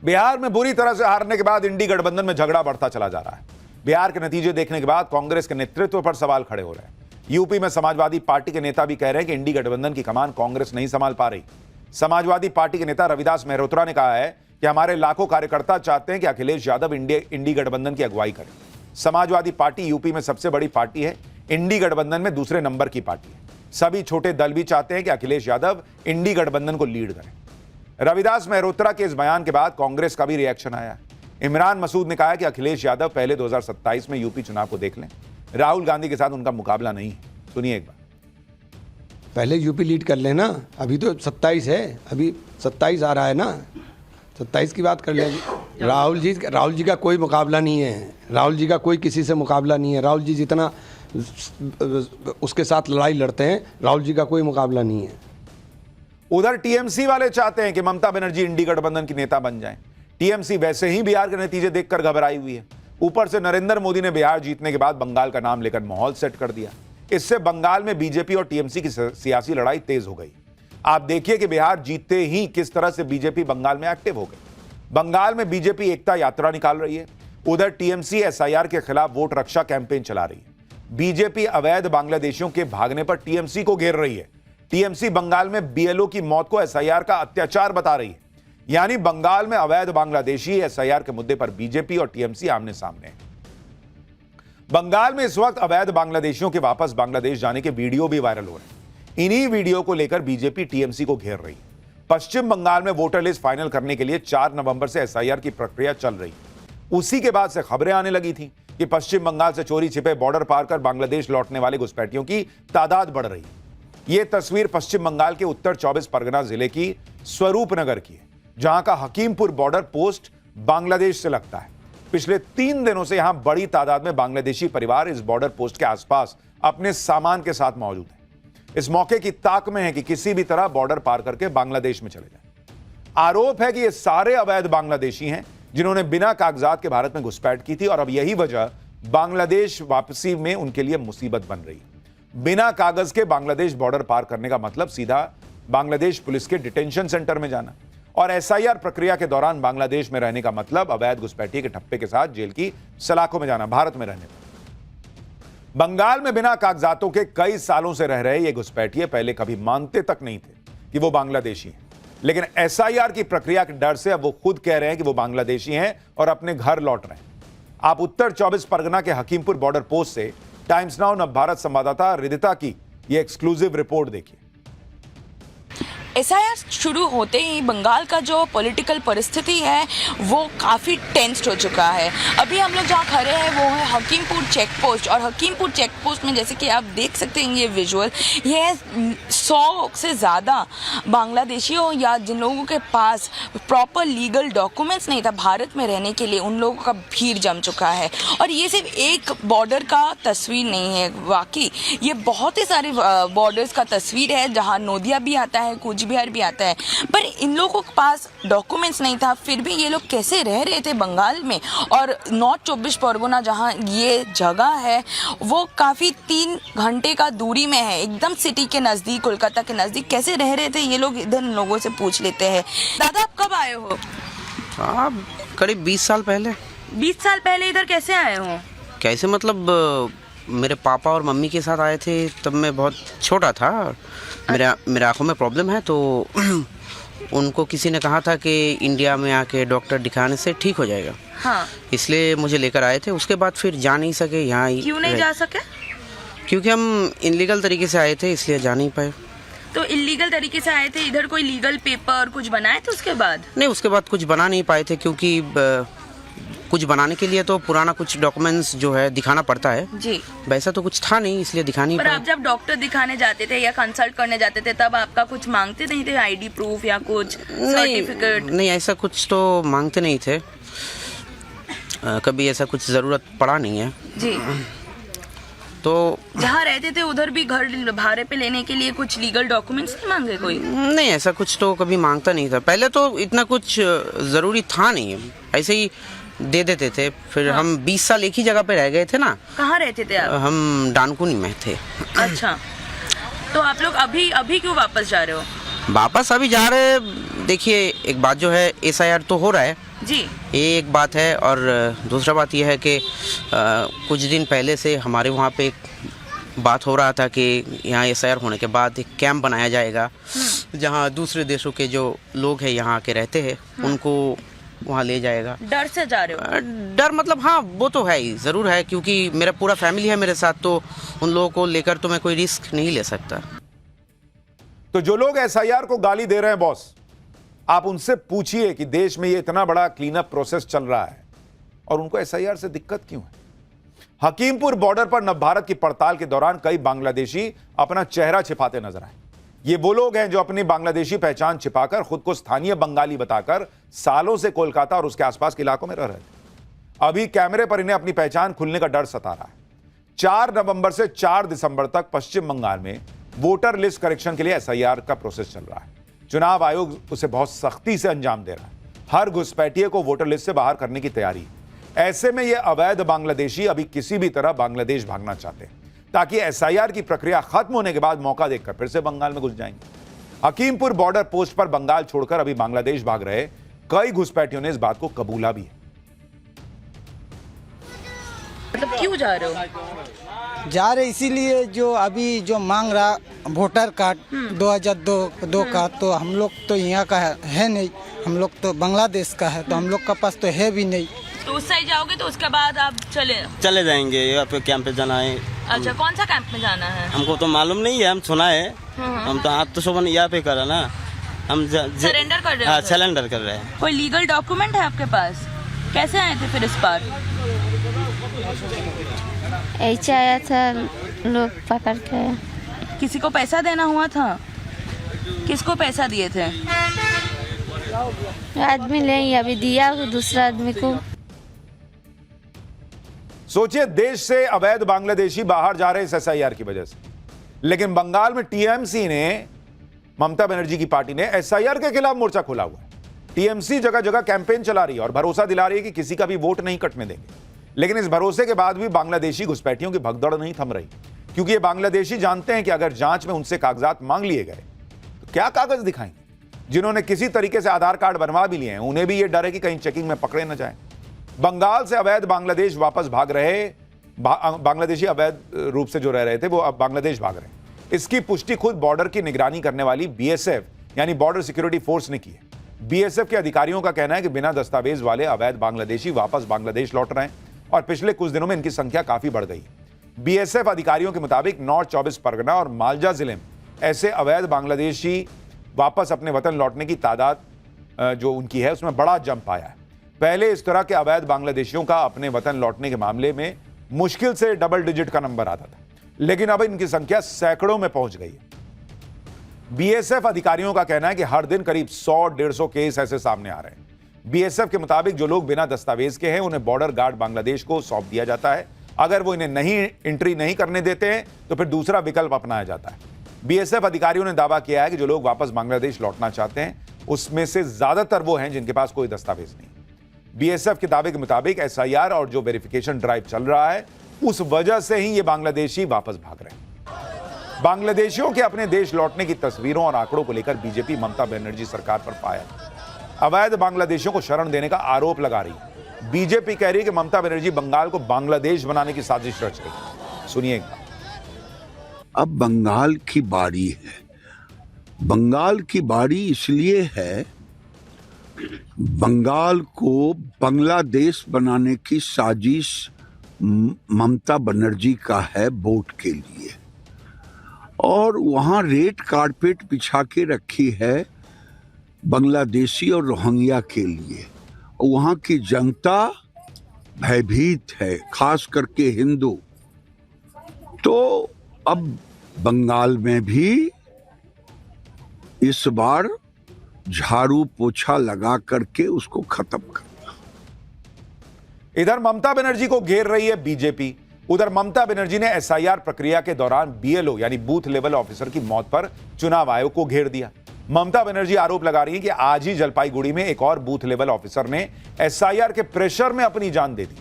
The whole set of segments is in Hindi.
बिहार में बुरी तरह से हारने के बाद इंडी गठबंधन में झगड़ा बढ़ता चला जा रहा है। बिहार के नतीजे देखने के बाद कांग्रेस के नेतृत्व पर सवाल खड़े हो रहे हैं। यूपी में समाजवादी पार्टी के नेता भी कह रहे हैं कि इंडी गठबंधन की कमान कांग्रेस नहीं संभाल पा रही। समाजवादी पार्टी के नेता रविदास मेहरोत्रा ने कहा है कि हमारे लाखों कार्यकर्ता चाहते हैं कि अखिलेश यादव इंडी गठबंधन की अगुवाई करें। समाजवादी पार्टी यूपी में सबसे बड़ी पार्टी है, इंडी गठबंधन में दूसरे नंबर की पार्टी है। सभी छोटे दल भी चाहते हैं कि अखिलेश यादव इंडी गठबंधन को लीड करें। रविदास मेहरोत्रा के इस बयान के बाद कांग्रेस का भी रिएक्शन आया। इमरान मसूद ने कहा है कि अखिलेश यादव पहले 2027 में यूपी चुनाव को देख लें, राहुल गांधी के साथ उनका मुकाबला नहीं है। सुनिए एक बार। पहले यूपी लीड कर लेना, अभी तो 27 है, अभी 27 आ रहा है ना, 27 की बात कर लेंगे। राहुल जी का कोई मुकाबला नहीं है, राहुल जी का कोई किसी से मुकाबला नहीं है। राहुल जी जितना उसके साथ लड़ाई लड़ते हैं, राहुल जी का कोई मुकाबला नहीं है। उधर टीएमसी वाले चाहते हैं कि ममता बनर्जी इंडी गठबंधन की नेता बन जाएं। टीएमसी वैसे ही बिहार के नतीजे देखकर घबराई हुई है। ऊपर से नरेंद्र मोदी ने बिहार जीतने के बाद बंगाल का नाम लेकर माहौल सेट कर दिया। इससे बंगाल में बीजेपी और टीएमसी की सियासी लड़ाई तेज हो गई। आप देखिए कि बिहार जीतते ही किस तरह से बीजेपी बंगाल में एक्टिव हो गई। बंगाल में बीजेपी एकता यात्रा निकाल रही है, उधर टीएमसी एसआईआर के खिलाफ वोट रक्षा कैंपेन चला रही है। बीजेपी अवैध बांग्लादेशियों के भागने पर टीएमसी को घेर रही है। टीएमसी बंगाल में बीएलओ की मौत को एसआईआर का अत्याचार बता रही है। यानी बंगाल में अवैध बांग्लादेशी एसआईआर के मुद्दे पर बीजेपी और टीएमसी आमने सामने हैं। बंगाल में इस वक्त अवैध बांग्लादेशियों के वापस बांग्लादेश जाने के वीडियो भी वायरल हो रहे हैं। इन्हीं वीडियो को लेकर बीजेपी टीएमसी को घेर रही है। पश्चिम बंगाल में वोटर लिस्ट फाइनल करने के लिए 4 नवंबर से एसआईआर की प्रक्रिया चल रही है। उसी के बाद से खबरें आने लगी थी कि पश्चिम बंगाल से चोरी छिपे बॉर्डर पार कर बांग्लादेश लौटने वाले घुसपैठियों की तादाद बढ़ रही है। यह तस्वीर पश्चिम बंगाल के उत्तर 24 परगना जिले की स्वरूपनगर की है, जहां का हकीमपुर बॉर्डर पोस्ट बांग्लादेश से लगता है। पिछले 3 दिनों से यहां बड़ी तादाद में बांग्लादेशी परिवार इस बॉर्डर पोस्ट के आसपास अपने सामान के साथ मौजूद हैं। इस मौके की ताक में है कि किसी भी तरह बॉर्डर पार करके बांग्लादेश में चले जाएं। आरोप है कि ये सारे अवैध बांग्लादेशी हैं जिन्होंने बिना कागजात के भारत में घुसपैठ की थी और अब यही वजह बांग्लादेश वापसी में उनके लिए मुसीबत बन रही है। बिना कागज के बांग्लादेश बॉर्डर पार करने का मतलब सीधा बांग्लादेश पुलिस के डिटेंशन सेंटर में जाना, और एसआईआर प्रक्रिया के दौरान बांग्लादेश में रहने का मतलब अवैध घुसपैठिए के ठप्पे के साथ जेल की सलाखों में जाना। भारत में रहने पर बंगाल में बिना कागजातों के कई सालों से रह रहे ये घुसपैठिए पहले कभी मानते तक नहीं थे कि वो बांग्लादेशी हैं, लेकिन एसआईआर की प्रक्रिया के डर से अब वो खुद कह रहे हैं कि वो बांग्लादेशी हैं और अपने घर लौट रहे हैं। आप उत्तर 24 परगना के हकीमपुर बॉर्डर पोस्ट से टाइम्स नाउ नव भारत संवाददाता रिदिता की ये एक्सक्लूसिव रिपोर्ट देखिए। एसआईआर शुरू होते ही बंगाल का जो पॉलिटिकल परिस्थिति है वो काफ़ी टेंस्ड हो चुका है। अभी हम लोग जहाँ खड़े हैं वो है हकीमपुर चेक पोस्ट, और हकीमपुर चेक पोस्ट में जैसे कि आप देख सकते हैं ये विजुअल, ये 100 से ज़्यादा बांग्लादेशियों या जिन लोगों के पास प्रॉपर लीगल डॉक्यूमेंट्स नहीं था भारत में रहने के लिए, उन लोगों का भीड़ जम चुका है। और ये सिर्फ एक बॉर्डर का तस्वीर नहीं है, वाकई ये बहुत ही सारे बॉर्डर्स का तस्वीर है जहाँ नोदिया भी आता है, कुछ बिहार भी आता है। पर इन लोगों के पास डॉक्यूमेंट्स नहीं था, फिर भी ये लोग कैसे रह रहे थे बंगाल में। और नॉर्थ 24 परगना जहाँ ये जगह है वो काफ़ी 3 घंटे का दूरी में है, एकदम सिटी के नज़दीक, कोलकाता के नज़दीक। कैसे रह रहे थे ये लोग, इधर लोगों से पूछ लेते हैं। दादा आप कब आए हो? करीब 20 साल पहले। 20 साल पहले इधर कैसे आए हो? कैसे मतलब मेरे पापा और मम्मी के साथ आए थे, तब मैं बहुत छोटा था। मेरे आँखों में प्रॉब्लम है, तो उनको किसी ने कहा था कि इंडिया में आके डॉक्टर दिखाने से ठीक हो जाएगा। हाँ। इसलिए मुझे लेकर आए थे। उसके बाद फिर जा नहीं सके यहाँ। क्यों नहीं जा सके? क्योंकि हम इनलीगल तरीके से आए थे, इसलिए जा नहीं पाए। तो इलीगल तरीके से आए थे, इधर कोई लीगल पेपर कुछ बनाए थे उसके बाद? नहीं, उसके बाद कुछ बना नहीं पाए थे, क्योंकि कुछ बनाने के लिए तो पुराना कुछ डॉक्यूमेंट्स जो है दिखाना पड़ता है जी। वैसा तो कुछ था नहीं, इसलिए दिखा नहीं पर पाए। आप जब डॉक्टर दिखाने जाते थे या कंसल्ट करने जाते थे तब आपका कुछ मांगते नहीं थे, आईडी प्रूफ या कुछ सर्टिफिकेट? नहीं, ऐसा कुछ तो मांगते नहीं थे। कभी ऐसा कुछ ज़रूरत पड़ा नहीं है जी। तो जहाँ रहते थे उधर भी घर भाड़े पे लेने के लिए कुछ लीगल डॉक्यूमेंट्स नहीं मांगे कोई? नहीं, ऐसा कुछ तो कभी मांगता नहीं था। पहले तो इतना कुछ ज़रूरी था नहीं, ऐसे ही दे देते थे। फिर हाँ। हम 20 साल एक ही जगह पे रह गए थे ना। कहाँ रहते थे आप? हम डानकुनी में थे। अच्छा, तो आप लोग अभी क्यों वापस जा रहे हो? वापस अभी जा रहे हैं। देखिए, एक बात जो है, एसआईआर तो हो रहा है, जी। ये एक बात है। और दूसरा बात यह है कि कुछ दिन पहले से हमारे वहाँ पे एक बात हो रहा था कि यहाँ SIR होने के बाद एक कैंप बनाया जाएगा जहाँ दूसरे देशों के जो लोग हैं यहाँ के रहते हैं उनको वहाँ ले जाएगा। डर से जा रहे हो? डर मतलब हाँ वो तो है ही, ज़रूर है, क्योंकि मेरा पूरा फैमिली है मेरे साथ, तो उन लोगों को लेकर तो मैं कोई रिस्क नहीं ले सकता। तो जो लोग SIR को गाली दे रहे हैं बॉस, आप उनसे पूछिए कि देश में ये इतना बड़ा क्लीन अप प्रोसेस चल रहा है और उनको SIR से दिक्कत क्यों है। हकीमपुर बॉर्डर पर नवभारत की पड़ताल के दौरान कई बांग्लादेशी अपना चेहरा छिपाते नजर आए। ये वो लोग हैं जो अपनी बांग्लादेशी पहचान छिपाकर खुद को स्थानीय बंगाली बताकर सालों से कोलकाता और उसके आसपास के इलाकों में रह रहे थे। अभी कैमरे पर इन्हें अपनी पहचान खुलने का डर सता रहा है। 4 नवंबर से 4 दिसंबर तक पश्चिम बंगाल में वोटर लिस्ट करेक्शन के लिए SIR का प्रोसेस चल रहा है। चुनाव आयोग उसे बहुत सख्ती से अंजाम दे रहा है। हर घुसपैठिए को वोटर लिस्ट से बाहर करने की तैयारी है। ऐसे में ये अवैध बांग्लादेशी अभी किसी भी तरह बांग्लादेश भागना चाहते हैं ताकि SIR की प्रक्रिया खत्म होने के बाद मौका देखकर फिर से बंगाल में घुस जाएंगे। हकीमपुर बॉर्डर पोस्ट पर बंगाल छोड़कर अभी बांग्लादेश भाग रहे कई घुसपैठियों ने इस बात को कबूला भी है। मतलब क्यों जा रहे हो? जा रहे इसीलिए जो अभी जो मांग रहा वोटर कार्ड 2002 का, तो हम लोग तो यहाँ का है नहीं, हम लोग तो बांग्लादेश का है, तो हम लोग का पास तो है भी नहीं। तो उस साइड जाओगे तो उसके बाद आप चले जाएंगे यहाँ पे कैंप पे जाना है। अच्छा, कौन सा कैंप में जाना है? हमको तो मालूम नहीं है, हम सुना है। हम तो आप तो सुबह यहाँ पे करा ना, हम सरेंडर कर रहे हो? हाँ, सरेंडर कर रहे हैं। कोई लीगल डॉक्यूमेंट है आपके पास? कैसे आए थे फिर इस बार? ऐसे आया था, लोग पकड़ के। किसी को पैसा देना हुआ था? किसको पैसा दिए थे? आदमी नहीं अभी दिया दूसरा आदमी को। सोचिए, देश से अवैध बांग्लादेशी बाहर जा रहे इस SIR की वजह से, लेकिन बंगाल में TMC ने, ममता बनर्जी की पार्टी ने SIR के खिलाफ मोर्चा खोला हुआ है। TMC जगह जगह कैंपेन चला रही है और भरोसा दिला रही है कि किसी का भी वोट नहीं कटने देंगे। लेकिन इस भरोसे के बाद भी बांग्लादेशी घुसपैठियों की भगदड़ नहीं थम रही, क्योंकि ये बांग्लादेशी जानते हैं कि अगर जांच में उनसे कागजात मांग लिए गए तो क्या कागज दिखाएंगे। जिन्होंने किसी तरीके से आधार कार्ड बनवा भी लिए हैं उन्हें भी ये डर है कि कहीं चेकिंग में पकड़े न जाएं। बंगाल से अवैध बांग्लादेश वापस भाग रहे बांग्लादेशी अवैध रूप से जो रह रहे थे वो अब बांग्लादेश भाग रहे हैं। इसकी पुष्टि खुद बॉर्डर की निगरानी करने वाली BSF यानी बॉर्डर सिक्योरिटी फोर्स ने की है। BSF के अधिकारियों का कहना है कि बिना दस्तावेज वाले अवैध बांग्लादेशी वापस बांग्लादेश लौट रहे हैं और पिछले कुछ दिनों में इनकी संख्या काफी बढ़ गई है। BSF अधिकारियों के मुताबिक नॉर्थ 24 परगना और मालदा जिले में ऐसे अवैध बांग्लादेशी वापस अपने वतन लौटने की तादाद जो उनकी है उसमें बड़ा जंप आया है। पहले इस तरह के अवैध बांग्लादेशियों का अपने वतन लौटने के मामले में मुश्किल से डबल डिजिट का नंबर आता था, लेकिन अब इनकी संख्या सैकड़ों में पहुंच गई है। BSF अधिकारियों का कहना है कि हर दिन करीब 100-150 केस ऐसे सामने आ रहे हैं। BSF के मुताबिक जो लोग बिना दस्तावेज के हैं उन्हें बॉर्डर गार्ड बांग्लादेश को सौंप दिया जाता है। अगर वो इन्हें एंट्री नहीं करने देते हैं तो फिर दूसरा विकल्प अपनाया जाता है। BSF अधिकारियों ने दावा किया है कि जो लोग वापस बांग्लादेश लौटना चाहते हैं उसमें से ज्यादातर वो हैं जिनके पास कोई दस्तावेज नहीं। BSF के दावे के मुताबिक SIR और जो वेरिफिकेशन ड्राइव चल रहा है उस वजह से ही ये बांग्लादेशी वापस भाग रहे हैं। बांग्लादेशियों के अपने देश लौटने की तस्वीरों और आंकड़ों को लेकर बीजेपी ममता बनर्जी सरकार पर फायर, अवैध बांग्लादेशियों को शरण देने का आरोप लगा रही है। बीजेपी कह रही है कि ममता बनर्जी बंगाल को बांग्लादेश बनाने की साजिश रच रही है। सुनिए। अब बंगाल की बारी है। बंगाल की बारी इसलिए है, बंगाल को बांग्लादेश बनाने की साजिश ममता बनर्जी का है वोट के लिए, और वहां रेड कारपेट बिछा के रखी है बांग्लादेशी और रोहिंग्या के लिए। और वहां की जनता भयभीत है, खास करके हिंदू। तो अब बंगाल में भी इस बार झाड़ू पोछा लगा करके उसको खत्म करना। इधर ममता बनर्जी को घेर रही है बीजेपी, उधर ममता बनर्जी ने SIR प्रक्रिया के दौरान BLO यानी बूथ लेवल ऑफिसर की मौत पर चुनाव आयोग को घेर दिया। ममता बनर्जी आरोप लगा रही है कि आज ही जलपाईगुड़ी में एक और बूथ लेवल ऑफिसर ने SIR के प्रेशर में अपनी जान दे दी।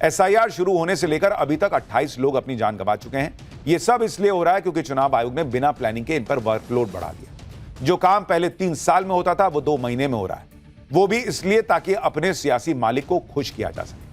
SIR शुरू होने से लेकर अभी तक 28 लोग अपनी जान गंवा चुके हैं। यह सब इसलिए हो रहा है क्योंकि चुनाव आयोग ने बिना प्लानिंग के इन पर वर्कलोड बढ़ा दिया। जो काम पहले 3 साल में होता था वो 2 महीने में हो रहा है। वो भी इसलिए ताकि अपने सियासी मालिक को खुश किया जा सके।